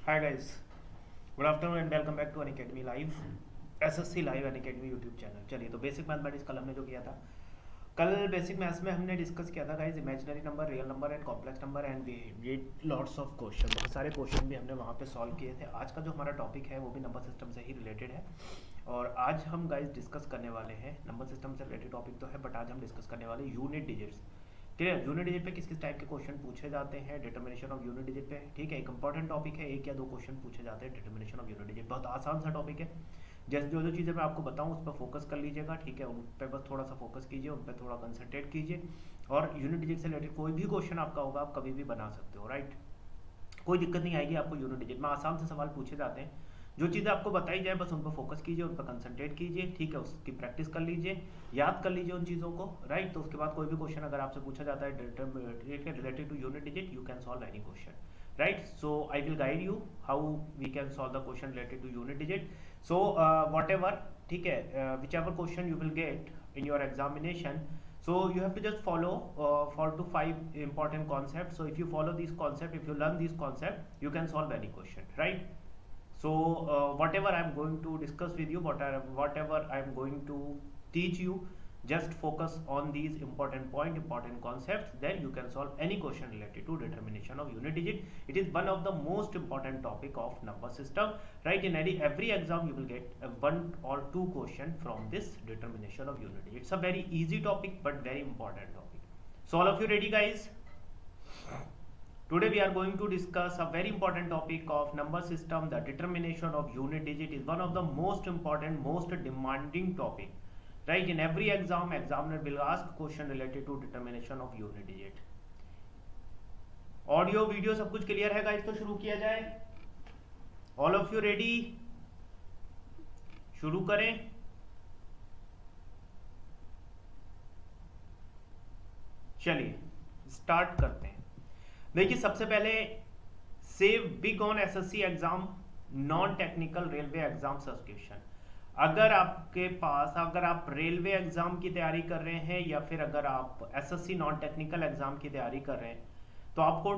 Hi guys, good afternoon and welcome back to Unacademy live SSC live Unacademy YouTube channel. चलिए, तो basic mathematics कल हमने जो किया था, कल बेसिक मैथ्स में हमने डिस्कस किया था guys imaginary number, real number and complex number and we lots of question. बहुत सारे क्वेश्चन भी हमने वहाँ पे सॉल्व किए थे। आज का जो हमारा टॉपिक है वो भी नंबर सिस्टम से ही रिलेटेड है और आज हम गाइस डिस्कस करने वाले हैं नंबर सिस्टम से रिलेटेड टॉपिक तो है, बट आज हम डिस्कस करने वाले unit digits. Clear? Unit digit पे किस किस टाइप के क्वेश्चन पूछे जाते हैं, डिटर्मिनेशन ऑफ यूनिट डिजिट पे। ठीक है, एक इंपॉर्टेंट टॉपिक है, एक या दो क्वेश्चन पूछे जाते हैं डिटर्मिनेशन ऑफ यूनिट डिजिट। बहुत आसान सा टॉपिक है। जैसे जो जो चीज़ें मैं आपको बताऊं उस पर फोकस कर लीजिएगा। ठीक है, उन पर बस थोड़ा सा फोकस कीजिए, उन पर थोड़ा कंसंट्रेट कीजिए और यूनिट डिजिट से रिलेटेड कोई भी क्वेश्चन आपका होगा आप कभी भी बना सकते हो। राइट, कोई दिक्कत नहीं आएगी आपको। यूनिट डिजिट में आसान से सवाल पूछे जाते हैं। जो चीज़ें आपको बताई जाए बस उन पर फोकस कीजिए, उन पर कंसंट्रेट कीजिए। ठीक है, उसकी प्रैक्टिस कर लीजिए, याद कर लीजिए उन चीज़ों को। राइट, तो उसके बाद कोई भी क्वेश्चन अगर आपसे पूछा जाता है related to unit digit, you can solve any question. Right, so I will guide you how we can solve the question related to unit digit. So whatever, ठीक है, whichever question you will get in your examination, so you have to just follow 4 to 5 important concepts. So if you follow these concepts, if you learn these concepts, you can solve any question. Right, so whatever I am going to discuss with you, whatever I am going to teach you, just focus on these important concepts, then you can solve any question related to determination of unit digit. It is one of the most important topic of number system. Right, in every exam you will get one or two question from this determination of unit digit. It's a very easy topic but very important topic. So all of you ready guys? Today we are going to discuss a very important topic of number system. The determination of unit digit is one of the most important, most demanding topic. Right, in every exam, examiner will ask question related to determination of unit digit. Audio video सब कुछ clear है guys? तो शुरू किया जाए। All of you ready? शुरू करें। चलिए स्टार्ट करते हैं। देखिए, सबसे पहले save big on SSC exam non technical railway exam subscription. अगर आपके पास, अगर आप रेलवे एग्जाम की तैयारी कर रहे हैं या फिर अगर आप एसएससी नॉन टेक्निकल एग्जाम की तैयारी कर रहे हैं तो आपको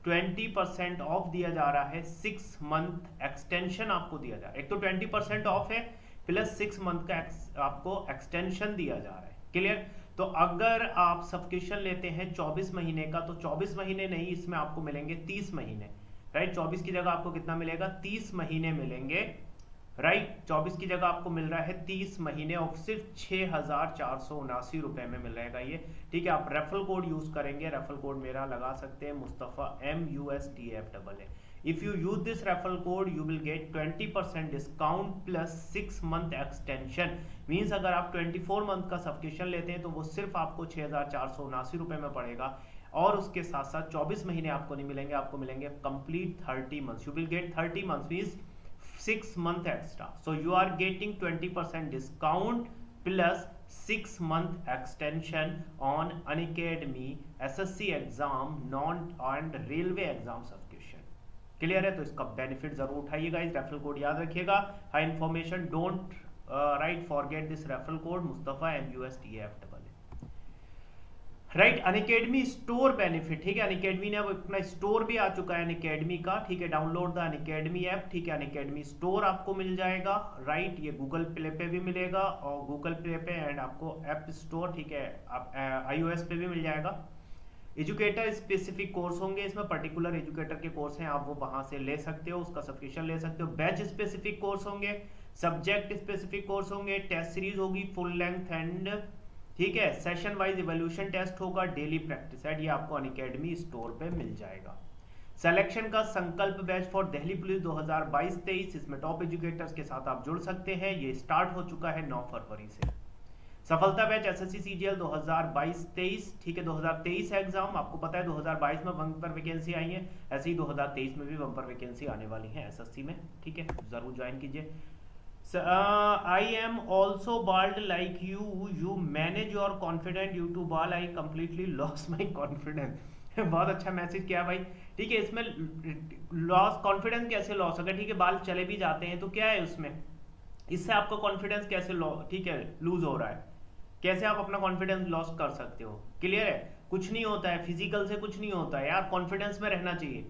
20% ऑफ दिया जा रहा है। 6 मंथ एक्सटेंशन आपको दिया जा रहा है। एक तो 20% ऑफ है प्लस 6 मंथ का आपको एक्सटेंशन दिया जा रहा है। क्लियर? तो अगर आप सब्सक्रिप्शन लेते हैं 24 महीने का तो 24 महीने नहीं, इसमें आपको मिलेंगे 30 महीने। राइट, 24 की जगह आपको कितना मिलेगा? 30 महीने मिलेंगे। राइट, 24 की जगह आपको मिल रहा है 30 महीने और सिर्फ 6,479 रुपए में मिल रहेगा ये। ठीक है, आप रेफरल कोड यूज करेंगे। रेफरल कोड मेरा लगा सकते हैं, Mustafa MUSTFAA। If you use this referral code you will gate 20% discount plus 6 month extension. Means अगर आप 24 मंथ का सब्सक्रिप्शन लेते हैं तो वो सिर्फ आपको 6,479 रुपए में पड़ेगा और उसके साथ साथ 24 महीने आपको नहीं मिलेंगे, आपको मिलेंगे complete 30 months. You will gate 30 months means 6 month extra. So you are getting 20% discount plus 6 month extension on Unacademy SSC exam non and railway exam subscription. Clear है? तो इसका बेनिफिट जरूर उठाइएगा। इस रेफरल कोड याद रखिएगा। High information don't write forget this referral code Mustafa MUSTFAA। Right, Unacademy store benefit. ठीक है, Unacademy ने अब अपना स्टोर भी आ चुका है अनअकैडमी का। ठीक है, डाउनलोड द अनअकैडमी ऐप। ठीक है, अनअकैडमी स्टोर आपको मिल जाएगा। राइट, ये गूगल प्ले पे भी मिलेगा और गूगल प्ले पे एंड आपको ऐप स्टोर, ठीक है, आप iOS पे भी मिल जाएगा। एजुकेटर स्पेसिफिक कोर्स होंगे इसमें, पर्टिकुलर एजुकेटर के कोर्स हैं, आप वो वहां से ले सकते हो, उसका सब्सक्रिप्शन ले सकते हो। बैच स्पेसिफिक कोर्स होंगे, सब्जेक्ट स्पेसिफिक कोर्स होंगे, टेस्ट सीरीज होगी फुल लेंथ एंड ठीक है, सेशन वाइज इवोल्यूशन टेस्ट होगा, डेली प्रैक्टिस सेट, ये आपको अनअकैडमी स्टोर पे मिल जाएगा। सिलेक्शन का संकल्प बैच फॉर दिल्ली पुलिस 2022-23, इसमें टॉप एजुकेटर्स के साथ आप जुड़ सकते हैं। ये स्टार्ट हो चुका है 9 फरवरी से। सफलता बैच एसएससी सीजीएल 2022-23, ठीक है, 2023 एग्जाम आपको पता है 2022 में बम्पर वैकेंसी आई है, ऐसे ही 2023 में भी बम्पर वैकेंसी आने वाली है एसएससी में। ठीक है, जरूर ज्वाइन कीजिए। I am also bald like you. You manage your confidence due to bald. I completely lost my confidence. बहुत अच्छा मैसेज किया भाई। ठीक है, इसमें लॉस कॉन्फिडेंस कैसे लॉस, अगर ठीक है बाल चले भी जाते हैं तो क्या है उसमें, इससे आपका कॉन्फिडेंस कैसे ठीक है लूज हो रहा है, कैसे आप अपना कॉन्फिडेंस लॉस कर सकते हो। क्लियर है? कुछ नहीं होता है, फिजिकल से कुछ नहीं होता है यार, कॉन्फिडेंस में रहना चाहिए।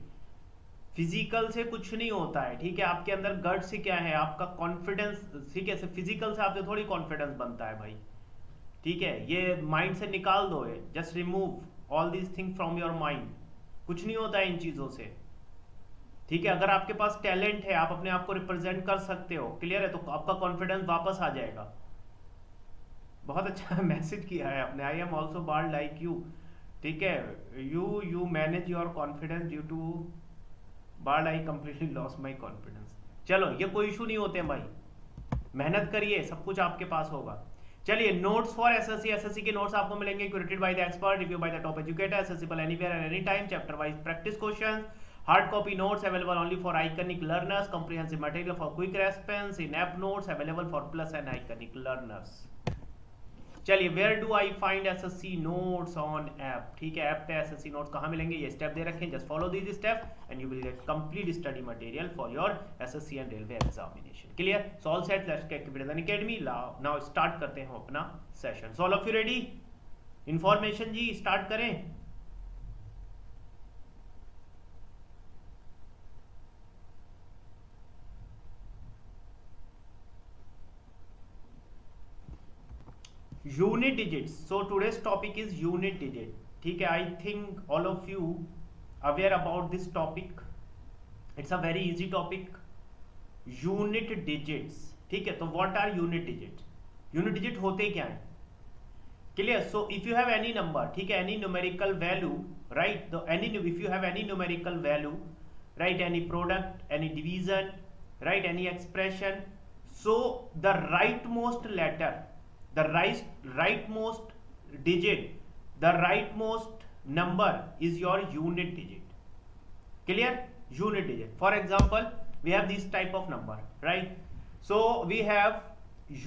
फिजिकल से कुछ नहीं होता है, ठीक है। आपके अंदर गट से क्या है, आपका कॉन्फिडेंस, ठीक है। फिजिकल से आपसे थोड़ी कॉन्फिडेंस बनता है भाई, ठीक है। ये माइंड से निकाल दो, just remove all these thing from your mind. कुछ नहीं होता है इन चीजों से, ठीक है। अगर आपके पास टैलेंट है, आप अपने आप को रिप्रेजेंट कर सकते हो, क्लियर है, तो आपका कॉन्फिडेंस वापस आ जाएगा। बहुत अच्छा मैसेज किया है आपने, I am also bored like you, ठीक है। You manage your confidence due to board, I completely loss my confidence. चलो, ये कोई इशू नहीं होते हैं भाई, मेहनत करिए, सब कुछ आपके पास होगा। चलिए, नोट्स फॉर एसएससी। एसएससी के नोट्स आपको मिलेंगे curated by the expert, review by the top educator, accessible anywhere and any time, chapter wise practice questions, hard copy notes available only for iconic learners, comprehensive material for quick response in app notes available for plus and iconic learners. चलिए, where do I find SSC notes on app, ठीक है। App पे SSC notes कहाँ मिलेंगे, ये step दे रखे हैं, just follow these step and you will get complete study material for your SSC and railway examination. Clear, so all set, let's get started on academy. Now start करते हैं हम अपना session. So all of you ready? Information जी, start करें। Unit digits. So today's topic is unit digit, ठीक है। I think all of you aware about this topic, it's a very easy topic, unit digits, ठीक है। तो what are unit digit? Unit digit होते क्या है, clear. So if you have any number, ठीक है, एनी न्यूमेरिकल वैल्यू, राइट, तो any, if you have any numerical value, right, any product, any division, right, any expression, so the rightmost letter, the rightmost digit, the rightmost number is your unit digit, clear, unit digit. For example, we have this type of number, right? So we have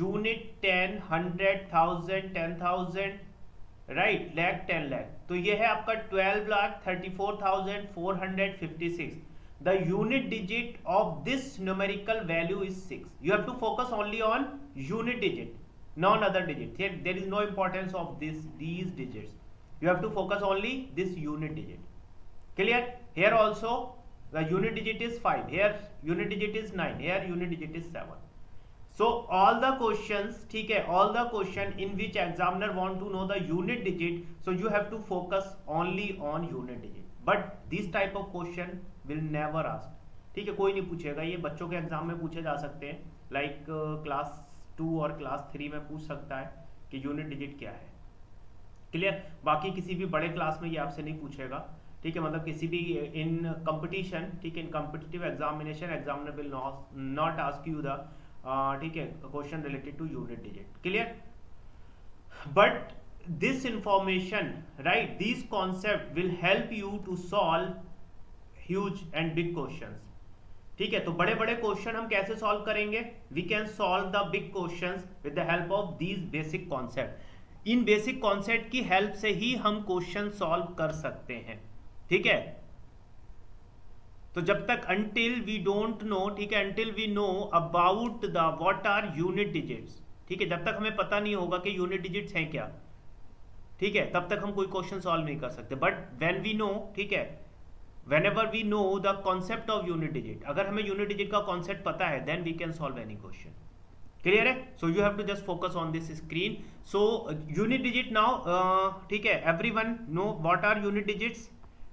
unit 10, 100, 1000, 10,000, right, lakh, 10 lakh. तो ये है आपका 12,34,456. The unit digit of this numerical value is 6. You have to focus only on unit digit, non other digit. Here there is no importance of these digits. You have to focus only this unit digit, clear. Here also the unit digit is 5, here unit digit is 9, here unit digit is 7. So all the questions, ठीक है, all the question in which examiner want to know the unit digit, so you have to focus only on unit digit. But this type of question will never ask, ठीक है, कोई नहीं पूछेगा। ये बच्चों के एग्जाम में पूछे जा सकते हैं, लाइक क्लास 2 और क्लास 3 में पूछ सकता है कि यूनिट डिजिट क्या है, क्लियर। बाकी किसी भी बड़े क्लास में ये आपसे नहीं पूछेगा, ठीक है, मतलब किसी भी इन कंपटीशन, ठीक है, in competitive examination examiner will not ask you the, ठीक है, question related to unit digit, clear. But this information, right, this concept will help you to solve huge and big questions, ठीक है। तो बड़े बड़े question हम कैसे solve करेंगे? We can solve the big questions with the help of these basic concept. इन basic concept की हेल्प से ही हम क्वेश्चन सॉल्व कर सकते हैं, ठीक है। तो जब तक अंटिल वी डोंट नो, ठीक है, until we know about the what are unit digits, ठीक है, जब तक हमें पता नहीं होगा कि यूनिट डिजिट्स हैं क्या, ठीक है, तब तक हम कोई क्वेश्चन सॉल्व नहीं कर सकते। बट व्हेन वी नो, ठीक है, whenever we know the concept of unit digit, अगर हमें unit digit का concept पता है, then we can solve any question, clear है। so you have to just focus on this screen. so unit digit now, ठीक है, everyone know what are unit digits,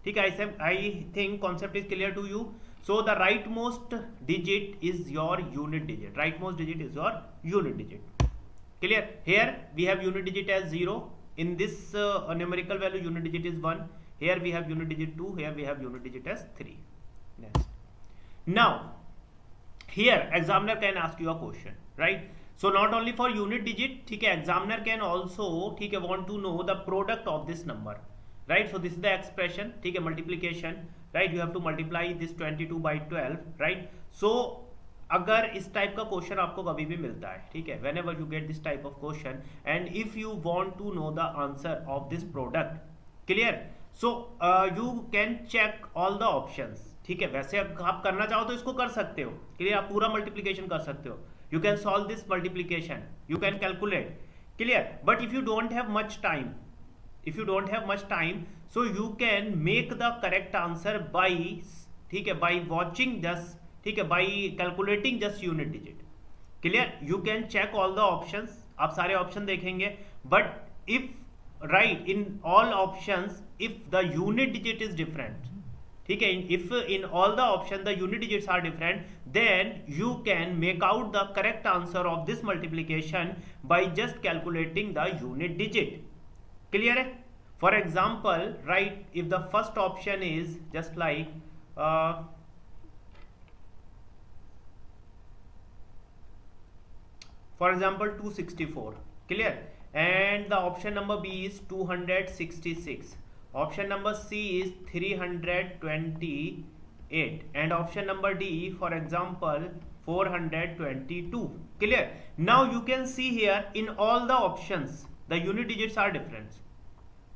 ठीक है। I think concept is clear to you. so the rightmost digit is your unit digit, rightmost digit is your unit digit, clear. Here we have unit digit as 0, in this numerical value unit digit is 1, here we have unit digit 2, here we have unit digit as 3. Next, now here examiner can ask you a question, right? so not only for unit digit, ठीक है, examiner can also, ठीक है, want to know the product of this number, right? so this is the expression, ठीक है, multiplication, right? you have to multiply this 22 by 12, right? so अगर इस type का question आपको कभी भी मिलता है, ठीक है, whenever you get this type of question and if you want to know the answer of this product, clear, so you can check all the options, ठीक है। वैसे आप करना चाहो तो इसको कर सकते हो, क्लियर, आप पूरा मल्टीप्लिकेशन कर सकते हो, you can solve this multiplication, you can calculate, clear. But if you don't have much time, if you don't have much time, so you can make the correct answer by ठीक है, by watching just, ठीक है, by calculating just unit digit. Clear, you can check all the options, आप सारे option देखेंगे, but if right in all options if the unit digit is different, ठीक है, if in all the option the unit digits are different, then you can make out the correct answer of this multiplication by just calculating the unit digit. Clear है? For example, right, if the first option is just like for example 264, clear, and the option number B is 266, option number C is 328, and option number D for example 422. Clear? Now you can see here in all the options the unit digits are different.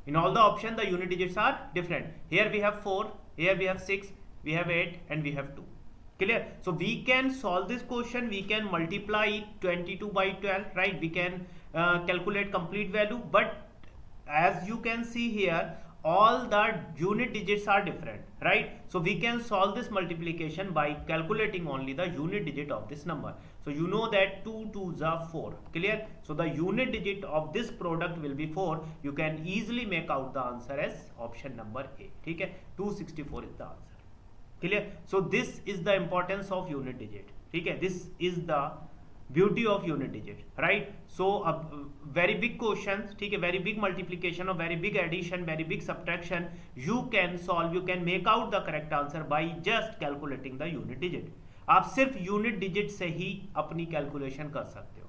In all the options the unit digits are different. Here we have 4, here we have 6, we have 8, and we have 2. Clear? So we can solve this question, we can multiply 22 by 12, right? We can calculate complete value, but as you can see here all the unit digits are different, right? So we can solve this multiplication by calculating only the unit digit of this number. So you know that 2 2s are 4. Clear? So the unit digit of this product will be 4. You can easily make out the answer as option number A. ठीक है, 264 is the answer. Clear? So this is the importance of unit digit. ठीक है, this is the beauty of unit digit, right? So very big questions, ठीक है, very big multiplication or very big addition, very big subtraction, you can solve, you can make out the correct answer by just calculating the unit digit. आप सिर्फ unit digit से ही अपनी calculation कर सकते हो।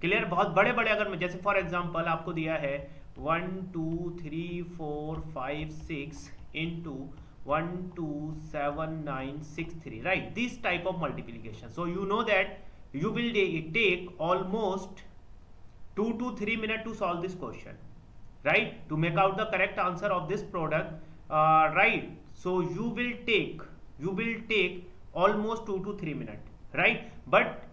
Clear? बहुत बड़े बड़े अगर मैं जैसे फॉर एग्जांपल आपको दिया है 1 2 3 4 5 6 into 1 2 7 9 6 3, right? This type of multiplication. So you know that you will take almost 2 to 3 minutes to solve this question, right? To make out the correct answer of this product, right? So you will take almost 2 to 3 minutes, right? But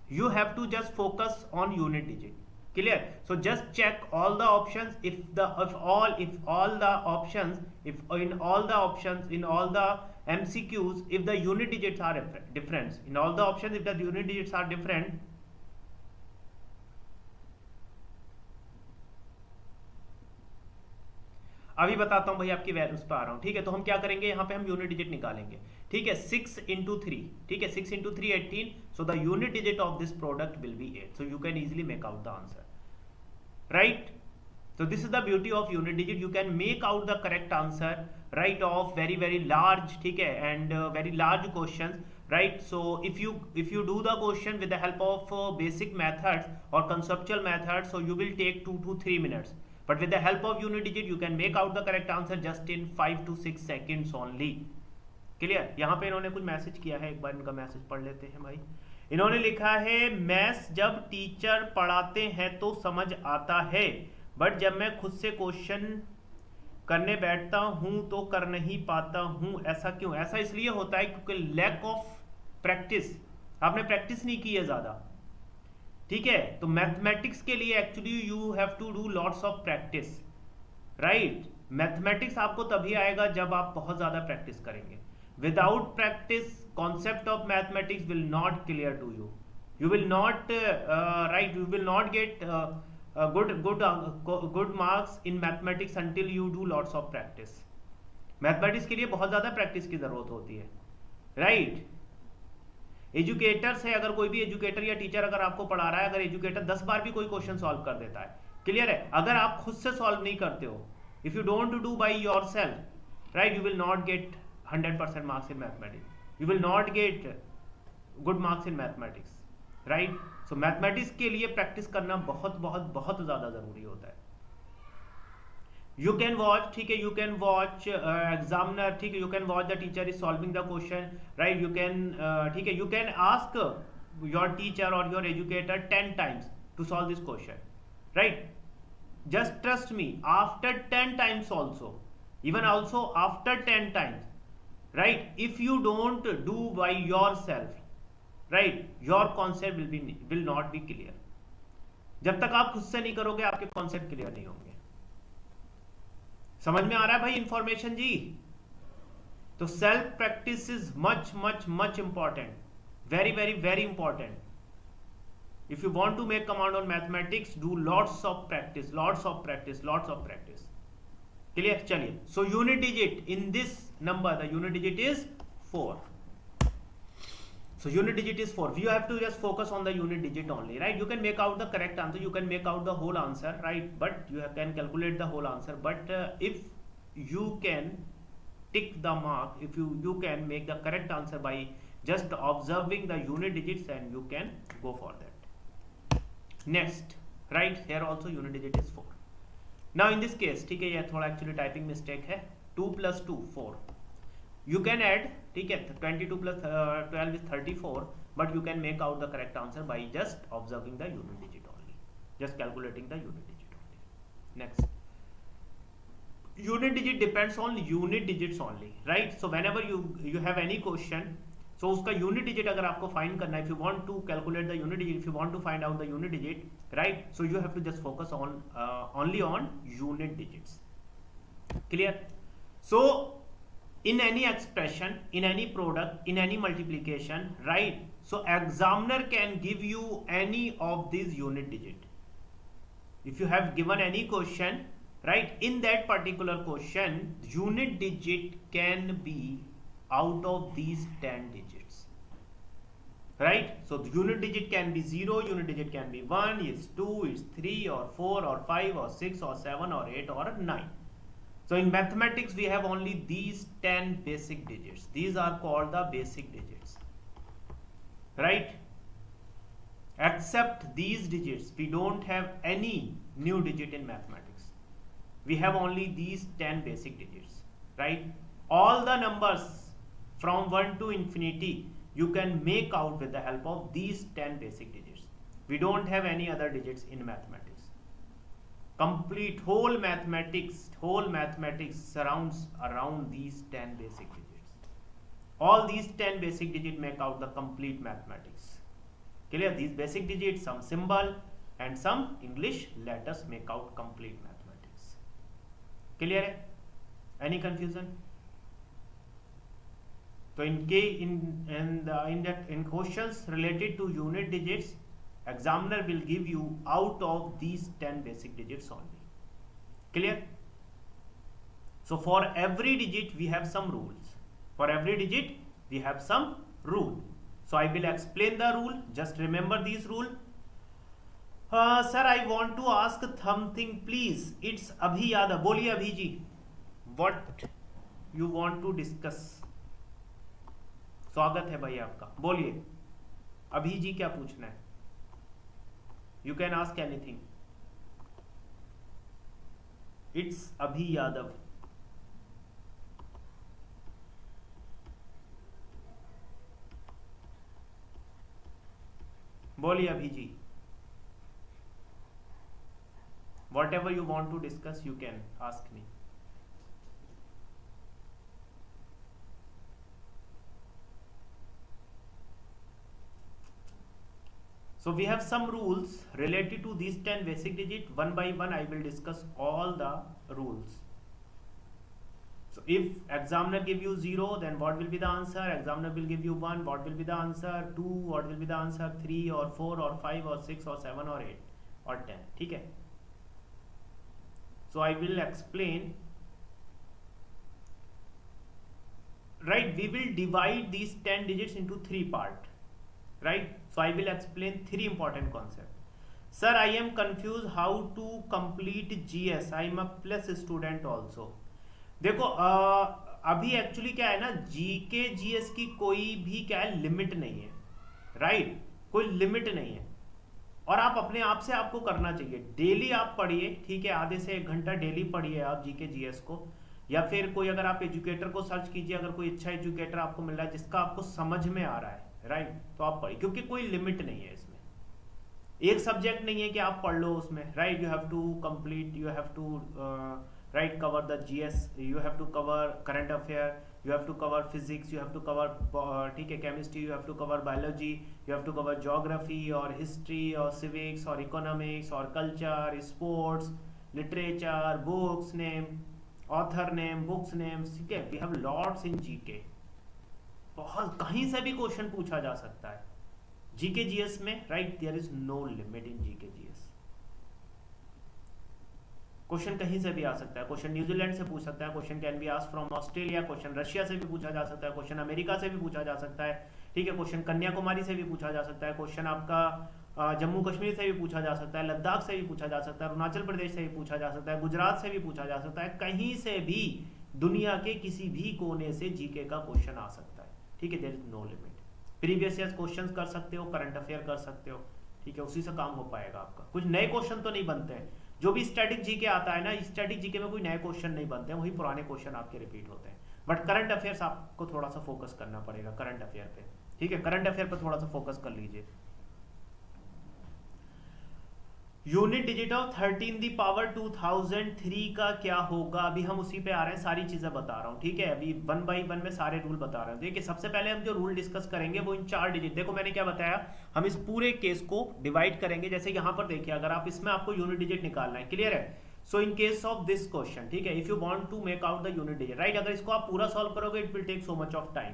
you have to just focus on unit digit. Clear? So just check all the options. If all the options, if in all the options, in all the MCQs, if the unit digits are different, in all the options if the unit digits are different, अभी बताता हूं भाई, आपकी values पे आ रहा हूं, ठीक है। तो हम क्या करेंगे, यहाँ पे हम यूनिट डिजिट निकालेंगे, ठीक है। 6 into 3, ठीक है, 6 into 3 18, so the unit digit of this product will be 8, so you can easily make out the answer, right? So this is the beauty of unit digit, you can make out the correct answer, right, of very large, ठीक है, and very large questions, right? So if you do the question with the help of basic methods or conceptual methods, so you will take 2 to 3 minutes, but with the help of unit digit you can make out the correct answer just in 5 to 6 seconds only. Clear? यहाँ पे इन्होंने कुछ message किया है, एक बार इनका message पढ़ लेते हैं भाई। इन्होंने लिखा है, मैथ्स जब टीचर पढ़ाते हैं तो समझ आता है, बट जब मैं खुद से क्वेश्चन करने बैठता हूं तो कर नहीं पाता हूं, ऐसा क्यों? ऐसा इसलिए होता है क्योंकि लैक ऑफ प्रैक्टिस, आपने प्रैक्टिस नहीं की है ज्यादा, ठीक है। तो मैथमेटिक्स के लिए actually you have to do lots of practice, right? Mathematics आपको तभी आएगा जब आप बहुत ज्यादा प्रैक्टिस करेंगे। Without practice concept of mathematics will not clear to you, you will not right, you will not get good marks in mathematics until you do lots of practice. Mathematics के लिए बहुत ज्यादा प्रैक्टिस की जरूरत होती है, right? Educator से अगर कोई भी एजुकेटर या टीचर अगर आपको पढ़ा रहा है, अगर एजुकेटर 10 बार भी कोई क्वेश्चन सॉल्व कर देता है, क्लियर है, अगर आप खुद से सॉल्व नहीं करते हो, if you don't do by yourself, right, you will not gate 100% marks in mathematics, you will not get good marks in mathematics, right? So mathematics के लिए प्रैक्टिस करना बहुत ज्यादा जरूरी होता है। यू कैन वॉच, ठीक है, यू कैन वॉच एग्जामिनर, ठीक है, you can watch the teacher is solving the question, right? You can, ठीक है, you can ask your teacher और your educator 10 times to solve this question, right? Just trust me, after 10 times also, even also after 10 times, right, if you don't do by yourself, right, your concept will not be clear. जब तक आप खुद से नहीं करोगे आपके concept clear नहीं होंगे। समझ में आ रहा है भाई इंफॉर्मेशन जी? तो self practice is much much much important, very very very important. If you want to make command on mathematics, do lots of practice, lots of practice, lots of practice. Clear? चलिए, so unit digit in this number, the unit digit is 4. So unit digit is 4. You have to just focus on the unit digit only, right? You can make out the correct answer, you can make out the whole answer, right? But you can calculate the whole answer. But if you can tick the mark, if you can make the correct answer by just observing the unit digits, and you can go for that. Next, right, here also unit digit is 4. Now in this case, ठीक है, ये थोड़ा actually typing mistake है. 2 plus 2 4. You can add, ठीक है, 22 plus 12 is 34, but you can make out the correct answer by just observing the unit digit only, just calculating the unit digit only. Next, unit digit depends on unit digits only, right? So whenever you have any question, so उसका unit digit अगर आपको find करना है, if you want to calculate the unit digit, if you want to find out the unit digit, right? So you have to just focus on only on unit digits. Clear? So in any expression, in any product, in any multiplication, right? So examiner can give you any of these unit digit. If you have given any question, right, in that particular question, unit digit can be out of these 10 digits, right? So the unit digit can be 0, unit digit can be 1, it's 2, it's 3 or 4 or 5 or 6 or 7 or 8 or 9. So in mathematics we have only these 10 basic digits. These are called the basic digits, right? Except these digits, we don't have any new digit in mathematics. We have only these 10 basic digits, right? All the numbers from 1 to infinity you can make out with the help of these 10 basic digits. We don't have any other digits in mathematics. Complete whole mathematics surrounds around these 10 basic digits. All these 10 basic digits make out the complete mathematics. Clear? These basic digits, some symbol and some English letters make out complete mathematics. Clear? Any confusion? So in questions related to unit digits, examiner will give you out of these 10 basic digits only. Clear? So for every digit we have some rules. For every digit we have some rule. So I will explain the rule. Just remember these rule. Sir, I want to ask something, please. It's Abhi Yadav. बोलिए अभी जी. What you want to discuss? स्वागत है भाई आपका, बोलिए अभी जी, क्या पूछना है? You can ask anything. It's Abhi Yadav. बोलिए Abhi ji. Whatever you want to discuss you can ask me. So we have some rules related to these 10 basic digits. One by one I will discuss all the rules. So if examiner give you 0, then what will be the answer? Examiner will give you 1, what will be the answer? 2, what will be the answer? 3 or 4 or 5 or 6 or 7 or 8 or 10. ठीक है? So I will explain. Right, we will divide these 10 digits into 3 parts. Right, so I will explain 3 important concepts. Sir, I am confused how to complete GS. I am a plus student also. देखो अभी actually क्या है ना, GK GS की कोई भी क्या है लिमिट नहीं है, राइट? कोई लिमिट नहीं है और आप अपने आप से आपको करना चाहिए. डेली आप पढ़िए, ठीक है, आधे से 1 घंटा डेली पढ़िए आप जीके जीएस को, या फिर कोई अगर आप एजुकेटर को सर्च कीजिए, अगर कोई अच्छा एजुकेटर आपको मिल रहा है जिसका आपको समझ में आ रहा है, राइट, तो आप पढ़िए, क्योंकि कोई लिमिट नहीं है इसमें. एक सब्जेक्ट नहीं है कि आप पढ़ लो उसमें, right? You have to complete, you have to right cover the GS, you have to cover current affair, you have to cover physics, you have to cover ठीक है chemistry, you have to cover biology, you have to cover geography or history or civics or economics or culture, sports, literature, books, name, author name, books name, ठीक है, we have lots in GK. बहुत कहीं से भी question पूछा जा सकता है जीके जीएस में, right, there is no limit in GK GS. Question कहीं से भी आ सकता है, क्वेश्चन न्यूजीलैंड से पूछ सकता है, question can be asked from Australia, question Russia से भी पूछा जा सकता है, क्वेश्चन अमेरिका से भी पूछा जा सकता है, ठीक है, क्वेश्चन कन्याकुमारी से भी पूछा जा सकता है, क्वेश्चन आपका जम्मू कश्मीर से भी पूछा जा सकता है, लद्दाख से भी पूछा जा सकता है, अरुणाचल प्रदेश से भी पूछा जा सकता है, गुजरात से भी पूछा जा सकता है, कहीं से भी दुनिया के किसी भी कोने से जीके का क्वेश्चन आ सकता है, ठीक है, there is no limit. Previous year question कर सकते हो, करंट अफेयर कर सकते हो, ठीक है, उसी से काम हो पाएगा आपका। कुछ नए क्वेश्चन तो नहीं बनते हैं, जो भी स्टैटिक जीके आता है ना, स्टैटिक जीके में कोई नए क्वेश्चन नहीं बनते हैं, वही पुराने क्वेश्चन आपके रिपीट होते हैं। बट करंट अफेयर्स आपको थोड़ा सा फोकस करना पड़ेगा करंट अफेयर पे, ठीक है, करंट अफेयर पर थोड़ा सा फोकस कर लीजिए। Unit digit of 13 the power 2003 का क्या होगा, अभी हम उसी पे आ रहे हैं, सारी चीजें बता रहा हूं, ठीक है, अभी 1 बाई 1 में सारे रूल बता रहे हैं। देखिए सबसे पहले हम जो रूल डिस्कस करेंगे वो इन 4 डिजिट, देखो मैंने क्या बताया, हम इस पूरे केस को डिवाइड करेंगे। जैसे यहां पर देखिए, अगर आप इसमें आपको यूनिट डिजिट निकालना है, क्लियर है, so in case of this question, ठीक है, if you want to make out the unit digit, right, अगर इसको आप पूरा सॉल्व करोगे it will take so much of time,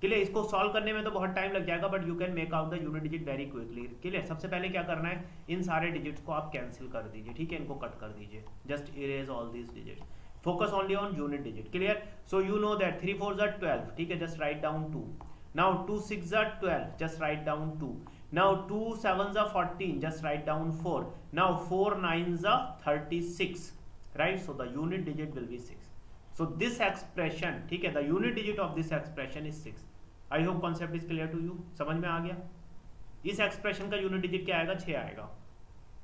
clear, इसको सॉल्व करने में तो बहुत टाइम लग जाएगा, but you can make out the unit digit very quickly, clear. सबसे पहले क्या करना है, इन सारे डिजिट्स को आप कैंसिल कर दीजिए, ठीक है, इनको कट कर दीजिए, just erase all these digits, focus only on unit digit, clear. So you know that 3 4 are 12, ठीक है, just write down 2, now 2 6 are 12, just write down 2, now 2 7 are 14, just write down 4, now 4 9 are 36, right, so the unit digit will B 6, so this expression, ठीक है, the unit digit of this expression is 6। I hope concept is clear to you, समझ में आ गया। इस expression का unit digit क्या आएगा, 6 आएगा,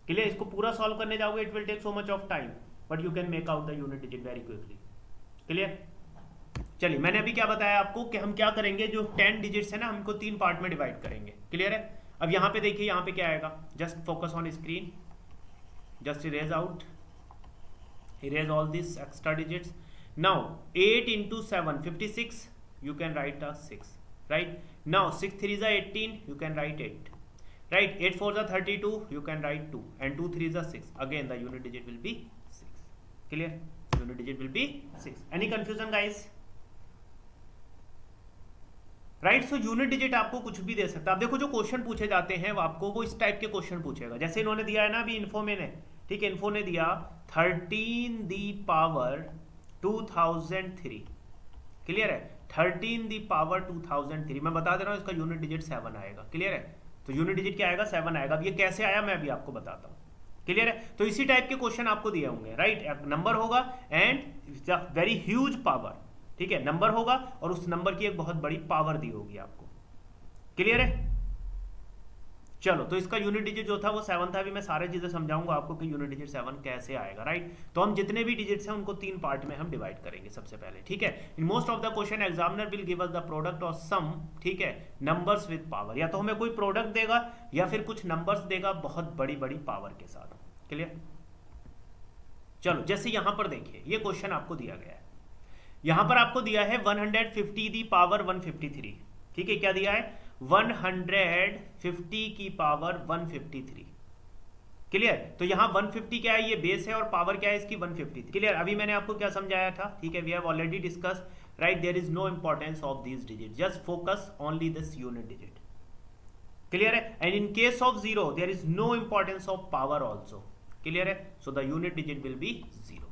क्लियर। इसको पूरा सॉल्व करने जाओगे it will take so much of time, but you can make out the unit digit very quickly, clear. चलिए मैंने अभी क्या बताया आपको कि हम क्या करेंगे, जो 10 डिजिट्स है ना, हमको 3 पार्ट में डिवाइड करेंगे, क्लियर है। अब यहाँ पे देखिए, यहाँ पे क्या आएगा, just focus on screen, just erase out, erase all this extra digits. Now 8 into 7 56, you can write a 6, right, now 6 3 are 18, you can write 8, right, 8 4 are 32, you can write 2, and 2 3 are 6, again the unit digit will be 6, clear, unit digit will be 6, any confusion guys, right. So unit digit आपको कुछ भी दे सकता है। आप देखो जो question पूछे जाते हैं वो आपको वो इस टाइप के क्वेश्चन पूछेगा, जैसे इन्होंने दिया है ना अभी इन्फो में ने, ठीक है, इन्फो ने दिया 13 दी पावर 2003, क्लियर है, 13 दी पावर 2003, मैं बता दे रहा हूं इसका यूनिट डिजिट 7 आएगा, क्लियर है। तो यूनिट डिजिट क्या आएगा, 7 आएगा। अब ये कैसे आया मैं अभी आपको बताता हूं, क्लियर है। तो इसी टाइप के क्वेश्चन आपको दिए होंगे, राइट, नंबर होगा एंड वेरी ह्यूज पावर, ठीक है, नंबर होगा और उस नंबर की एक बहुत बड़ी पावर दी होगी आपको, क्लियर है। चलो तो इसका यूनिट डिजिट जो था वो 7 था। अभी मैं सारे चीजें समझाऊंगा आपको कि यूनिट डिजिट 7 कैसे आएगा, राइट। तो हम जितने भी डिजिट्स हैं उनको 3 पार्ट में हम डिवाइड करेंगे सबसे पहले, ठीक है। In most of the question examiner will give us the product और सम, ठीक है, नंबर्स विद पावर, या तो हमें कोई प्रोडक्ट देगा या फिर कुछ नंबर्स देगा बहुत बड़ी बड़ी पावर के साथ, क्लियर। चलो जैसे यहां पर देखिए ये क्वेश्चन आपको दिया गया है, यहां पर आपको दिया है 150 दी पावर 153, ठीक है, क्या दिया है 150 की पावर 153, क्लियर। तो यहां 150 क्या है, ये बेस है और पावर क्या है इसकी 150, क्लियर। अभी मैंने आपको क्या समझाया था, ठीक है, we have already discuss, right, there is no importance of these digit, just focus only this unit digit, clear है। And in case of 0 there is no importance of power also, clear है। So the unit digit will be 0,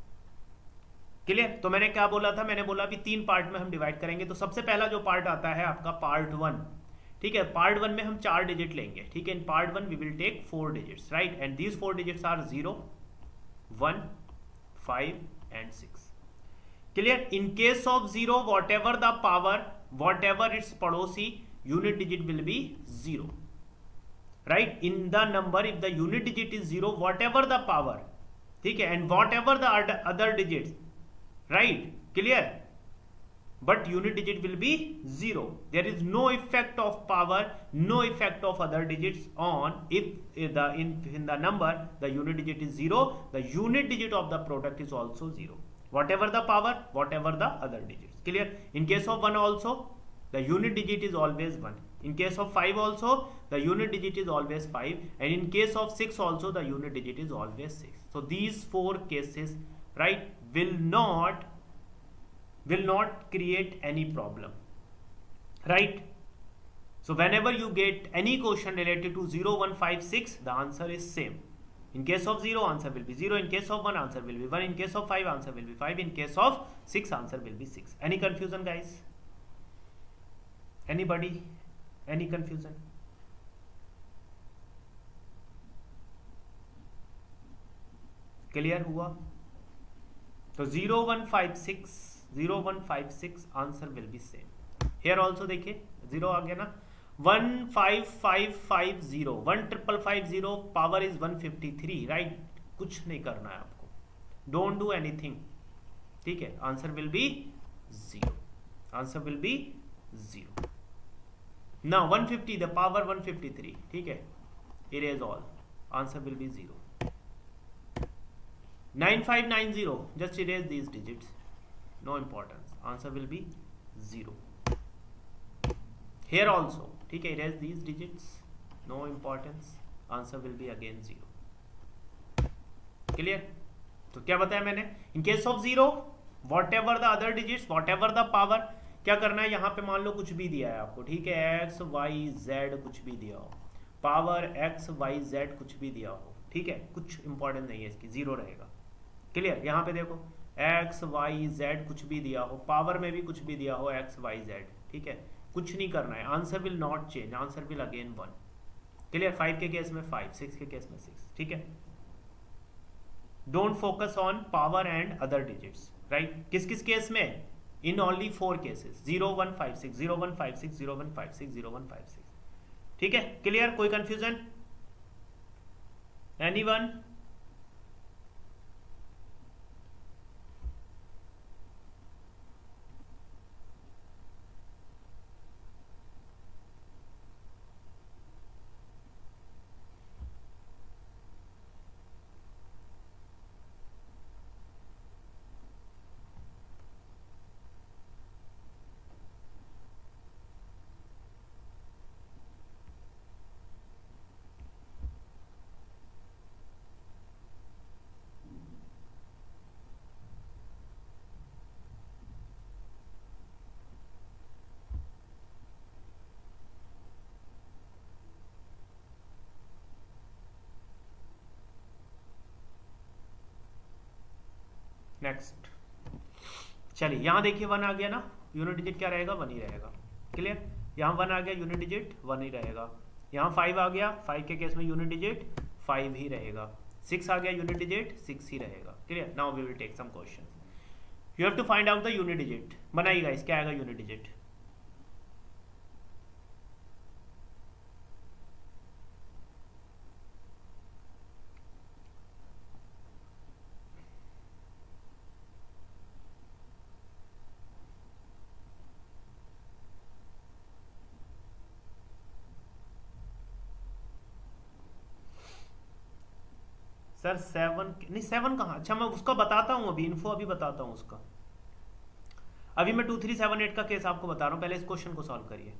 clear. तो मैंने क्या बोला था, मैंने बोला अभी 3 पार्ट में हम डिवाइड करेंगे। तो सबसे पहला जो पार्ट आता है आपका पार्ट 1, ठीक है, पार्ट 1 में हम 4 डिजिट लेंगे, ठीक है। In part 1 we will take 4 digits, right, and these 4 digits are 0 1 5 and 6, clear. In case of 0 whatever the power, whatever its पड़ोसी, unit digit will be 0, right. In the number if the unit digit is 0 whatever the power, ठीक है, and whatever the other digits, right, clear, but unit digit will be 0. There is no effect of power, no effect of other digits on if in the number the unit digit is 0, the unit digit of the product is also 0, whatever the power, whatever the other digits, clear. In case of 1 also the unit digit is always 1, in case of 5 also the unit digit is always 5, and in case of 6 also the unit digit is always 6. So these 4 cases, right, will not create any problem, right? So whenever you get any question related to 0, 1, 5, 6, the answer is same. In case of 0, answer will be 0. In case of 1, answer will be 1. In case of 5, answer will be 5. In case of 6, answer will be 6. Any confusion, guys? Anybody? Any confusion? Clear हुआ? तो 0, 1, 5, 6, 0, 1, 5, 6 answer will be same. Here also देखिए 0 आ गया ना. 15550 15550 power is 153, right? कुछ नहीं करना है आपको, डोंट डू एनीथिंग, ठीक है. Answer will be 0. Answer will be 0. ना 150 द पावर 153, ठीक है. Erase all. Answer will be 0. 9590 just erase these digits, no importance. Answer will be 0. Here also, ठीक है, erase these digits, no importance. Answer will be again 0. Clear? तो क्या बताया मैंने? In case of 0, whatever the other digits, whatever the power, क्या करना है? यहाँ पे मान लो कुछ भी दिया है आपको, ठीक है, x y z कुछ भी दिया हो, पावर x y z कुछ भी दिया हो, ठीक है, कुछ इंपॉर्टेंट नहीं है इसकी, 0 रहेगा. क्लियर? यहाँ पे देखो x y z कुछ भी दिया हो, पावर में भी कुछ भी दिया हो x y z, ठीक है, कुछ नहीं करना है. Answer will not change, answer will again 1. Clear? 5 के केस में 5, 6 के केस में 6, ठीक है. Don't focus on power and other digits, right? किस किस केस में? In only 4 cases, 0, 1, 5, 6, 0, 1, 5, 6, 0, 1, 5, 6, 0, 1, 5, 6. ठीक है? क्लियर? कोई कंफ्यूजन? एनीवन? नेक्स्ट चलिए, यहां देखिए 1 आ गया ना, यूनिट डिजिट क्या रहेगा? 1 ही रहेगा. क्लियर? यहां 1 आ गया, यूनिट डिजिट 1 ही रहेगा. यहां 5 आ गया, 5 के केस में यूनिट डिजिट 5 ही रहेगा. 6 आ गया, यूनिट डिजिट 6 ही रहेगा. Clear? Now we will take some question. You have to find out the unit digit. बनाइएगा इस, क्या आएगा यूनिट डिजिट? सर 7 नहीं, 7 कहाँ? अच्छा मैं उसका बताता हूँ, अभी इन्फो अभी बताता हूँ उसका. अभी मैं 2378 का केस आपको बता रहा हूँ, पहले इस क्वेश्चन को सॉल्व करिए.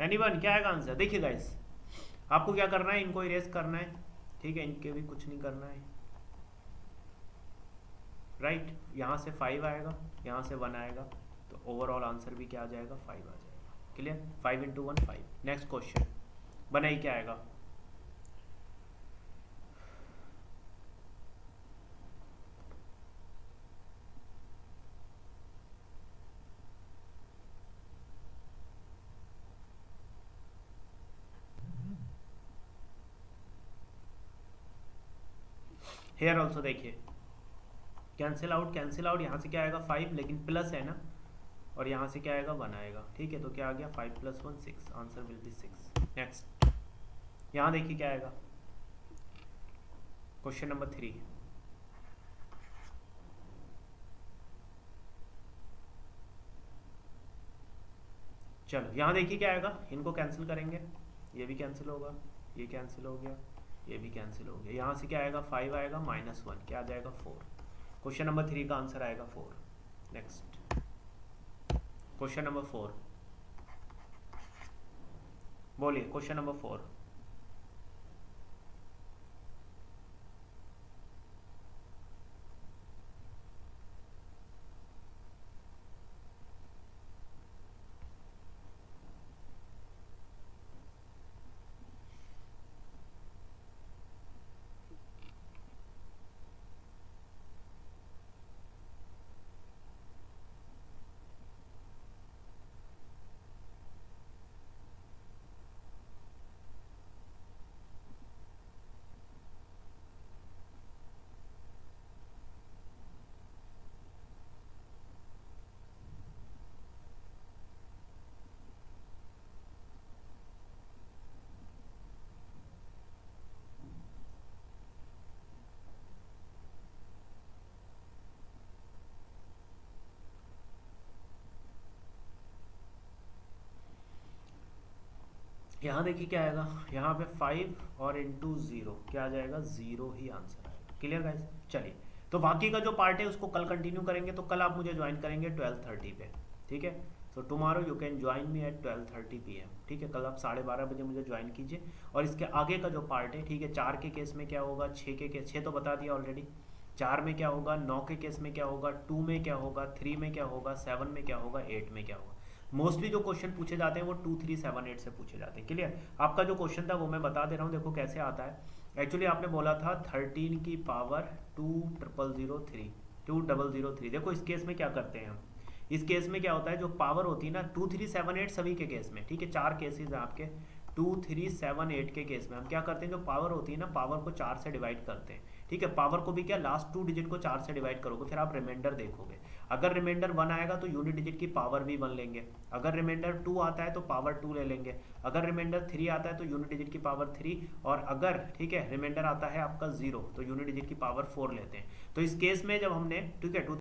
एनीवन? क्या आएगा आंसर? देखिए गाइस, आपको क्या करना है, इनको इरेज करना है, ठीक है, इनके भी कुछ नहीं करना है, राइट? यहाँ से 5 आएगा, यहाँ से 1 आएगा, तो ओवरऑल आंसर भी क्या आ जाएगा? 5 आ जाएगा. क्लियर? 5 × 1 5. नेक्स्ट क्वेश्चन बनाइए, क्या आएगा? हेयर ऑल्सो देखिए, कैंसिल आउट, कैंसिल आउट. यहाँ से क्या आएगा? 5, लेकिन प्लस है ना, और यहाँ से क्या आएगा? 1 आएगा. ठीक है, तो क्या आ गया? 5 + 1 6. Answer will B 6. नेक्स्ट, यहाँ देखिए क्या आएगा? Question number 3. चलो यहाँ देखिए क्या आएगा, इनको कैंसिल करेंगे, ये भी कैंसिल होगा, ये कैंसिल हो गया, ये भी कैंसिल हो गया। यहाँ से क्या आएगा, 5 आएगा, -1 क्या आ जाएगा, 4। क्वेश्चन नंबर 3 का आंसर आएगा 4। नेक्स्ट क्वेश्चन नंबर 4, बोलिए क्वेश्चन नंबर 4। यहाँ देखिए क्या आएगा, यहाँ पे 5 और इंटू 0 क्या आ जाएगा, 0 ही आंसर आएगा। क्लियर गाइस, चलिए तो बाकी का जो पार्ट है उसको कल कंटिन्यू करेंगे। तो कल आप मुझे ज्वाइन करेंगे 12:30 पे, ठीक है। So tomorrow you can join me at 12:30 PM, ठीक है। कल आप 12:30 बजे मुझे ज्वाइन कीजिए। और इसके आगे का जो पार्ट है, ठीक है, 4 के केस में क्या होगा, 6 के केस, 6 तो बता दिया ऑलरेडी, 4 में क्या होगा, 9 के केस में क्या होगा, 2 में क्या होगा, 3 में क्या होगा, 7 में क्या होगा, 8 में क्या होगा। मोस्टली जो क्वेश्चन पूछे जाते हैं वो 2, 3, 7, 8 से पूछे जाते हैं। क्लियर, आपका जो क्वेश्चन था वो मैं बता दे रहा हूँ, देखो कैसे आता है। एक्चुअली आपने बोला था 13 की पावर 2003, 2003। देखो इस केस में क्या करते हैं हम, इस केस में क्या होता है, जो पावर होती है ना 2, 3, 7, 8 सभी के केस में, ठीक है, 4 केसेस हैं आपके। 2, 3, 7, 8 के केस में हम क्या करते हैं, जो पावर होती है ना, पावर को 4 से डिवाइड करते हैं, ठीक है। पावर को भी क्या, लास्ट 2 डिजिट को 4 से डिवाइड करोगे, फिर आप रिमाइंडर देखोगे। अगर रिमाइंडर 1 आएगा तो यूनिट डिजिट की पावर भी 1 लेंगे। अगर रिमाइंडर 2 आता है तो पावर 2 ले लेंगे। अगर रिमाइंडर 3 आता है तो यूनिट डिजिट की पावर 3। और अगर, ठीक है, रिमाइंडर आता है आपका 0 तो यूनिट डिजिट की पावर 4 लेते हैं। तो इस केस में जब हमने, ठीक है,